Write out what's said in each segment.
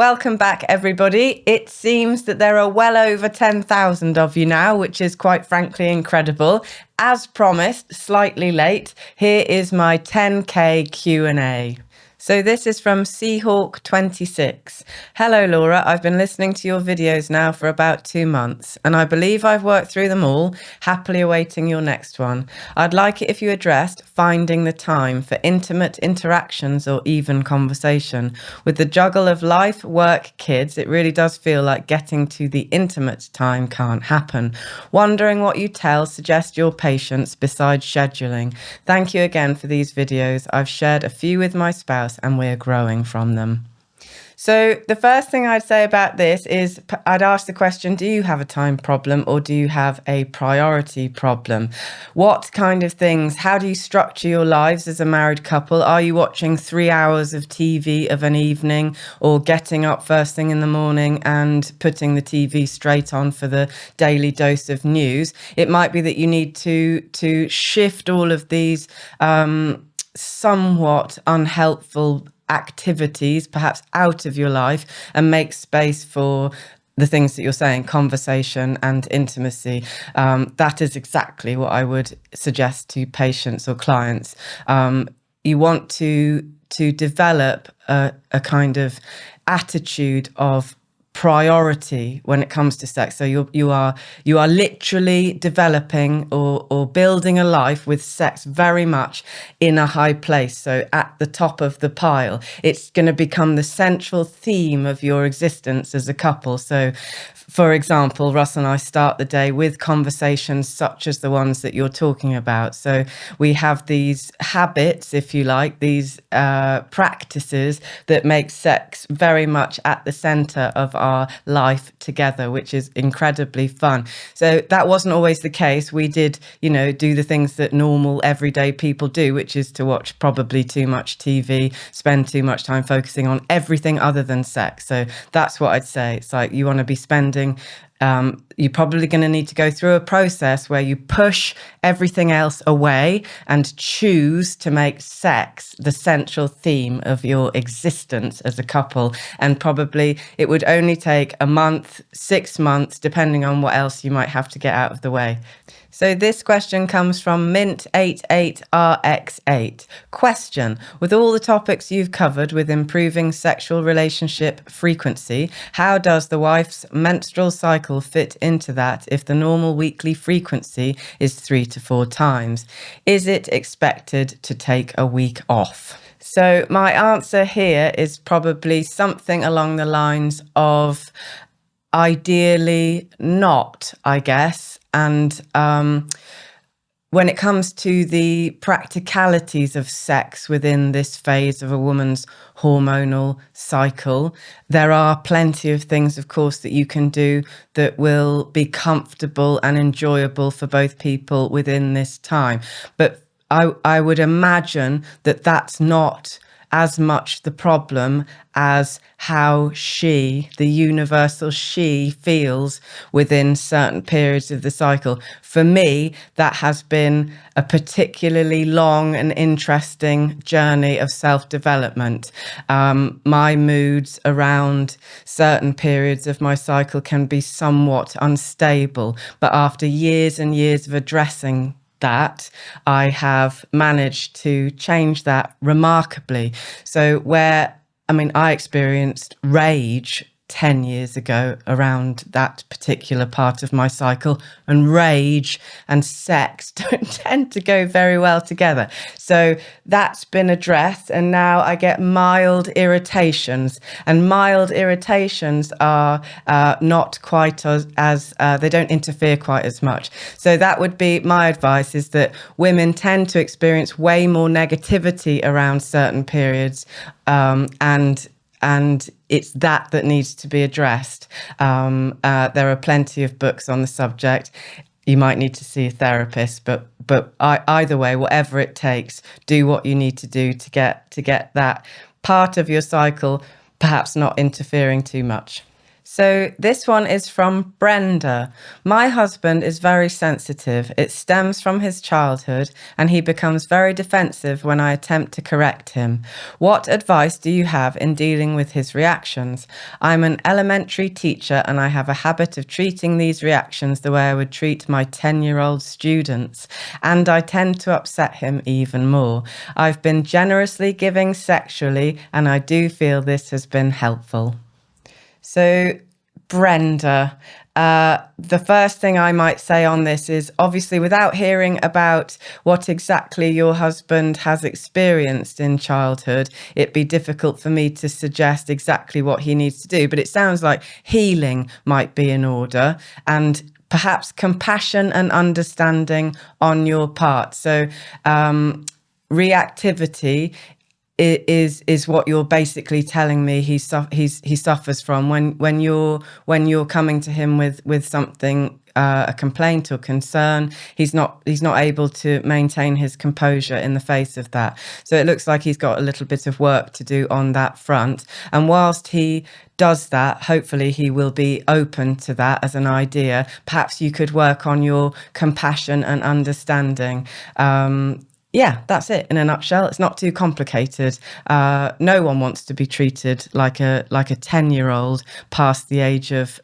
Welcome back, everybody. It seems that there are well over 10,000 of you now, which is quite frankly incredible. As promised, slightly late, here is my 10K Q&A. So this is from Seahawk26. Hello, Laura. I've been listening to your videos now for about 2 months, and I believe I've worked through them all, happily awaiting your next one. I'd like it if you addressed finding the time for intimate interactions or even conversation. With the juggle of life, work, kids, it really does feel like getting to the intimate time can't happen. Wondering what you suggest your patients besides scheduling. Thank you again for these videos. I've shared a few with my spouse and we're growing from them. So the first thing I'd say about this is I'd ask the question, do you have a time problem or do you have a priority problem? What kind of things, how do you structure your lives as a married couple? Are you watching 3 hours of TV of an evening or getting up first thing in the morning and putting the TV straight on for the daily dose of news? It might be that you need to shift all of these somewhat unhelpful activities perhaps out of your life and make space for the things that you're saying, conversation and intimacy. That is exactly what I would suggest to patients or clients. You want to develop a kind of attitude of priority when it comes to sex. So you are literally developing or building a life with sex very much in a high place. So at the top of the pile, it's going to become the central theme of your existence as a couple. So for example, Russ and I start the day with conversations such as the ones that you're talking about. So we have these habits, if you like, these practices that make sex very much at the center of our life together, which is incredibly fun. So that wasn't always the case. We did, do the things that normal everyday people do, which is to watch probably too much TV, spend too much time focusing on everything other than sex. So that's what I'd say. It's like you want to be spending you're probably going to need to go through a process where you push everything else away and choose to make sex the central theme of your existence as a couple. And probably it would only take a month, 6 months, depending on what else you might have to get out of the way. So this question comes from Mint88RX8. Question: with all the topics you've covered with improving sexual relationship frequency, how does the wife's menstrual cycle fit into that if the normal weekly frequency is 3 to 4 times? Is it expected to take a week off? So my answer here is probably something along the lines of ideally not, I guess. And when it comes to the practicalities of sex within this phase of a woman's hormonal cycle, there are plenty of things, of course, that you can do that will be comfortable and enjoyable for both people within this time. But I would imagine that that's not as much the problem as how the universal she feels within certain periods of the cycle. For me, that has been a particularly long and interesting journey of self-development. My moods around certain periods of my cycle can be somewhat unstable, but after years and years of addressing that, I have managed to change that remarkably. So I experienced rage 10 years ago around that particular part of my cycle, and rage and sex don't tend to go very well together. So that's been addressed, and now I get mild irritations, and mild irritations are not quite as they don't interfere quite as much. So that would be my advice, is that women tend to experience way more negativity around certain periods, and it's that needs to be addressed. There are plenty of books on the subject. You might need to see a therapist, but either way, whatever it takes, do what you need to do to get that part of your cycle perhaps not interfering too much. So this one is from Brenda. My husband is very sensitive. It stems from his childhood, and he becomes very defensive when I attempt to correct him. What advice do you have in dealing with his reactions? I'm an elementary teacher, and I have a habit of treating these reactions the way I would treat my 10-year-old students, and I tend to upset him even more. I've been generously giving sexually, and I do feel this has been helpful. So, Brenda, the first thing I might say on this is, obviously, without hearing about what exactly your husband has experienced in childhood, it'd be difficult for me to suggest exactly what he needs to do. But it sounds like healing might be in order, and perhaps compassion and understanding on your part. So, reactivity is what you're basically telling me he suffers from when you're coming to him with something, a complaint or concern. He's not able to maintain his composure in the face of that. So it looks like he's got a little bit of work to do on that front. And whilst he does that, hopefully he will be open to that as an idea. Perhaps you could work on your compassion and understanding. Yeah, that's it in a nutshell. It's not too complicated. No one wants to be treated like a 10-year-old past the age of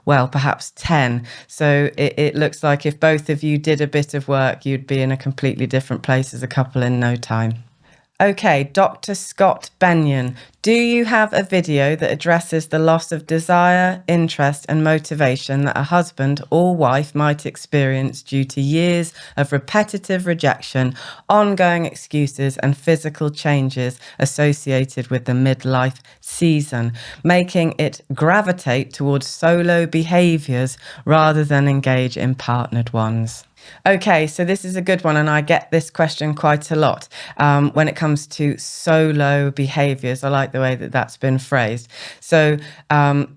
well, perhaps 10. So it looks like if both of you did a bit of work, you'd be in a completely different place as a couple in no time. Okay, Dr. Scott Benyon, do you have a video that addresses the loss of desire, interest, and motivation that a husband or wife might experience due to years of repetitive rejection, ongoing excuses, and physical changes associated with the midlife season, making it gravitate towards solo behaviours rather than engage in partnered ones? Okay, so this is a good one, and I get this question quite a lot when it comes to solo behaviours. I like the way that that's been phrased. So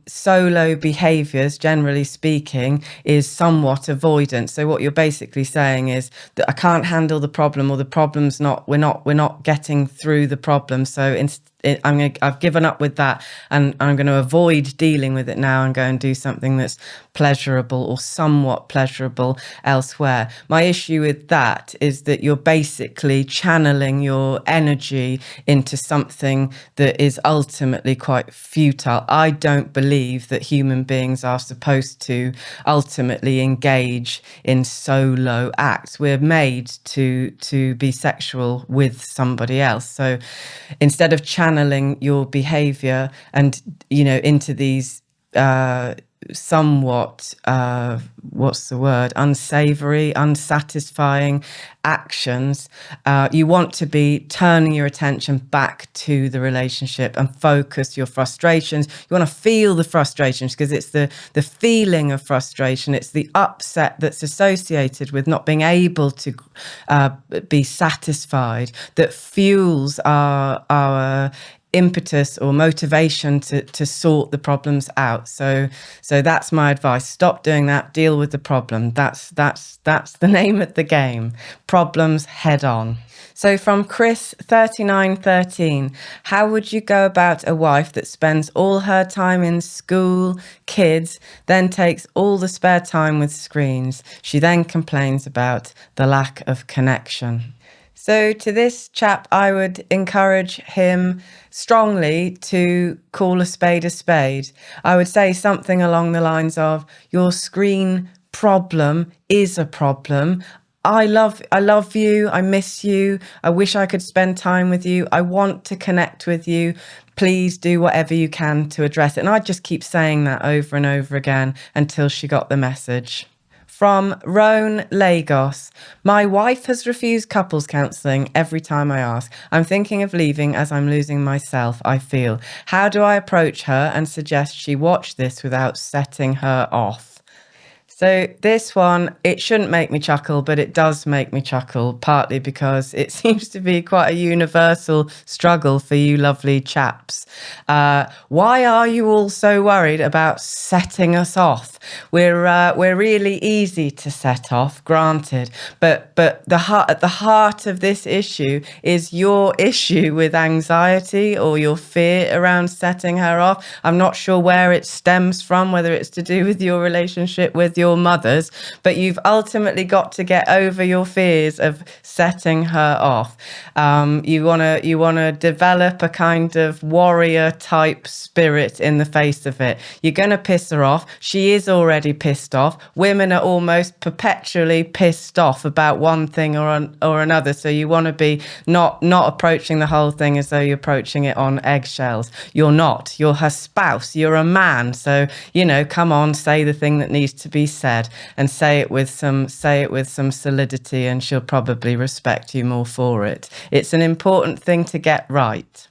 solo behaviours, generally speaking, is somewhat avoidant. So what you're basically saying is that I can't handle the problem, or the problem's not, we're not getting through the problem. So I've given up with that, and I'm going to avoid dealing with it now and go and do something that's pleasurable or somewhat pleasurable elsewhere. My issue with that is that you're basically channeling your energy into something that is ultimately quite futile. I don't believe that human beings are supposed to ultimately engage in solo acts. We're made to be sexual with somebody else. So instead of channeling your behavior and into these somewhat unsavory, unsatisfying actions, you want to be turning your attention back to the relationship and focus your frustrations. You want to feel the frustrations, because it's the feeling of frustration, it's the upset that's associated with not being able to be satisfied that fuels our impetus or motivation to sort the problems out. So that's my advice. Stop doing that. Deal with the problem. That's the name of the game. Problems head on. So from Chris 3913, how would you go about a wife that spends all her time in school, kids, then takes all the spare time with screens? She then complains about the lack of connection. So to this chap, I would encourage him strongly to call a spade a spade. I would say something along the lines of, your screen problem is a problem. I love you. I miss you. I wish I could spend time with you. I want to connect with you. Please do whatever you can to address it. And I'd just keep saying that over and over again until she got the message. From Roan, Lagos. My wife has refused couples counselling every time I ask. I'm thinking of leaving as I'm losing myself, I feel. How do I approach her and suggest she watch this without setting her off? So this one, it shouldn't make me chuckle, but it does make me chuckle, partly because it seems to be quite a universal struggle for you lovely chaps. Why are you all so worried about setting us off? We're really easy to set off, granted, but at the heart of this issue is your issue with anxiety or your fear around setting her off. I'm not sure where it stems from, whether it's to do with your relationship with your mothers, but you've ultimately got to get over your fears of setting her off. You wanna develop a kind of warrior type spirit in the face of it. You're gonna piss her off. She is already pissed off. Women are almost perpetually pissed off about one thing or another. So you want to be not approaching the whole thing as though you're approaching it on eggshells. You're not. You're her spouse. You're a man. So, come on, say the thing that needs to be said, and say it with some solidity, and she'll probably respect you more for it. It's an important thing to get right.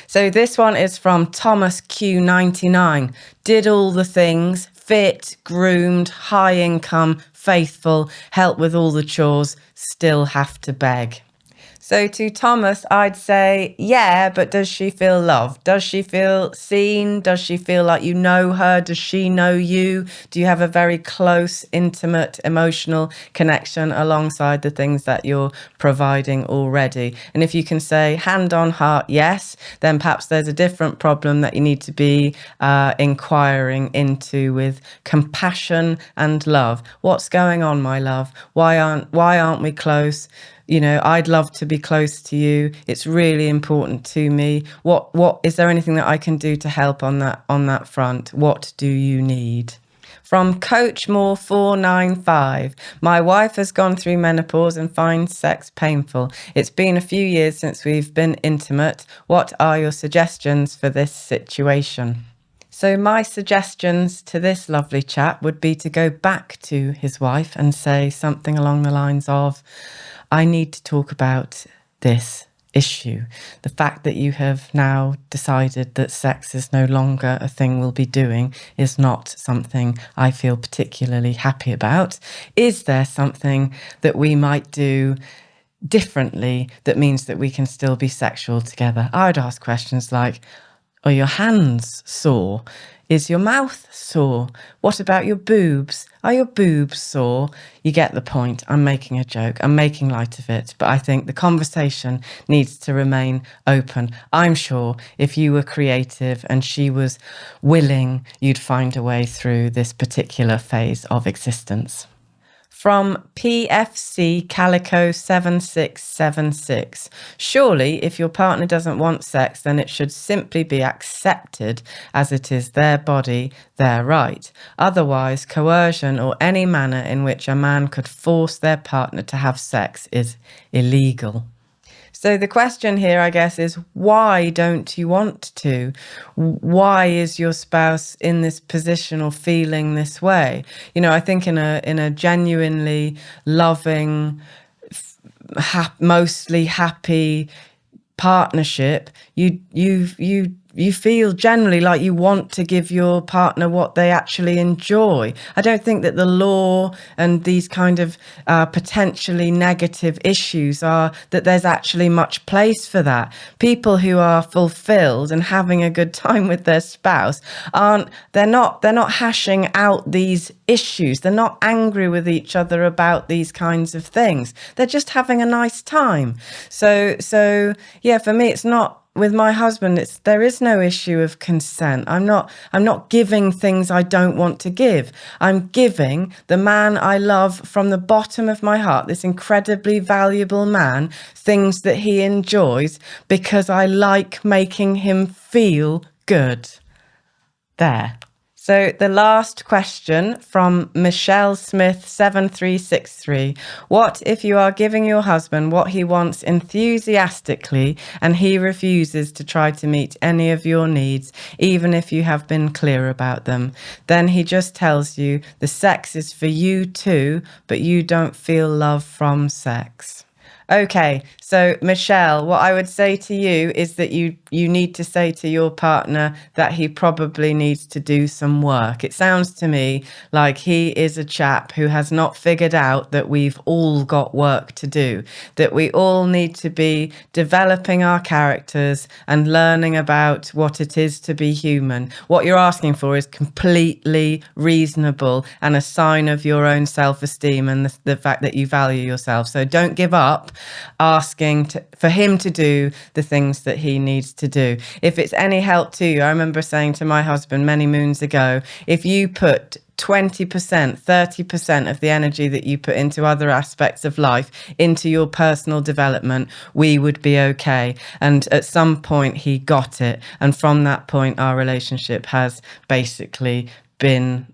So this one is from Thomas Q99. Did all the things, fit, groomed, high income, faithful, help with all the chores, still have to beg. So to Thomas, I'd say, yeah, but does she feel loved? Does she feel seen? Does she feel like you know her? Does she know you? Do you have a very close, intimate, emotional connection alongside the things that you're providing already? And if you can say hand on heart, yes, then perhaps there's a different problem that you need to be inquiring into with compassion and love. What's going on, my love? Why aren't we close? I'd love to be close to you. It's really important to me. What is there anything that I can do to help on that front? What do you need? From Coach Moore 495, my wife has gone through menopause and finds sex painful. It's been a few years since we've been intimate. What are your suggestions for this situation? So my suggestions to this lovely chap would be to go back to his wife and say something along the lines of, I need to talk about this issue. The fact that you have now decided that sex is no longer a thing we'll be doing is not something I feel particularly happy about. Is there something that we might do differently that means that we can still be sexual together? I would ask questions like, are your hands sore? Is your mouth sore? What about your boobs? Are your boobs sore? You get the point. I'm making a joke. I'm making light of it. But I think the conversation needs to remain open. I'm sure if you were creative and she was willing, you'd find a way through this particular phase of existence. From PFC Calico 7676. Surely, if your partner doesn't want sex, then it should simply be accepted as it is their body, their right. Otherwise, coercion or any manner in which a man could force their partner to have sex is illegal. So the question here, I guess, is why don't you want to? Why is your spouse in this position or feeling this way? I think in a genuinely loving, mostly happy partnership, you feel generally like you want to give your partner what they actually enjoy. I don't think that the law and these kind of potentially negative issues are that there's actually much place for that. People who are fulfilled and having a good time with their spouse they're not hashing out these issues. They're not angry with each other about these kinds of things. They're just having a nice time. So yeah, for me, it's not. With my husband, there is no issue of consent. I'm not giving things I don't want to give. I'm giving the man I love from the bottom of my heart, this incredibly valuable man, things that he enjoys because I like making him feel good. There. So the last question from Michelle Smith 7363. What if you are giving your husband what he wants enthusiastically and he refuses to try to meet any of your needs, even if you have been clear about them? Then he just tells you the sex is for you too, but you don't feel love from sex. Okay, so Michelle, what I would say to you is that you need to say to your partner that he probably needs to do some work. It sounds to me like he is a chap who has not figured out that we've all got work to do, that we all need to be developing our characters and learning about what it is to be human. What you're asking for is completely reasonable and a sign of your own self-esteem and the fact that you value yourself. So don't give up asking for him to do the things that he needs to do. If it's any help to you, I remember saying to my husband many moons ago, if you put 20%, 30% of the energy that you put into other aspects of life into your personal development, we would be okay. And at some point he got it. And from that point, our relationship has basically been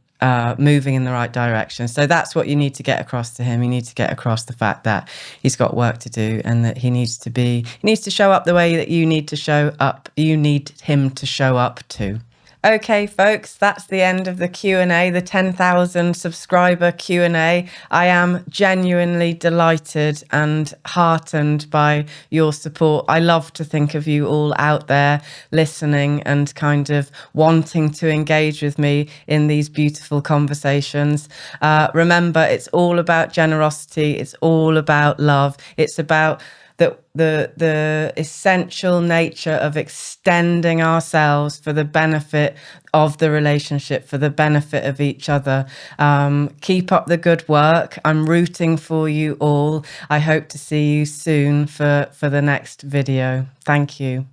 moving in the right direction. So that's what you need to get across to him. You need to get across the fact that he's got work to do and that he needs to show up the way that you need to show up. You need him to show up too. Okay, folks, that's the end of the Q&A, the 10,000 subscriber Q&A. I am genuinely delighted and heartened by your support. I love to think of you all out there listening and kind of wanting to engage with me in these beautiful conversations. Remember, it's all about generosity. It's all about love. It's about the essential nature of extending ourselves for the benefit of the relationship, for the benefit of each other. Keep up the good work. I'm rooting for you all. I hope to see you soon for the next video. Thank you.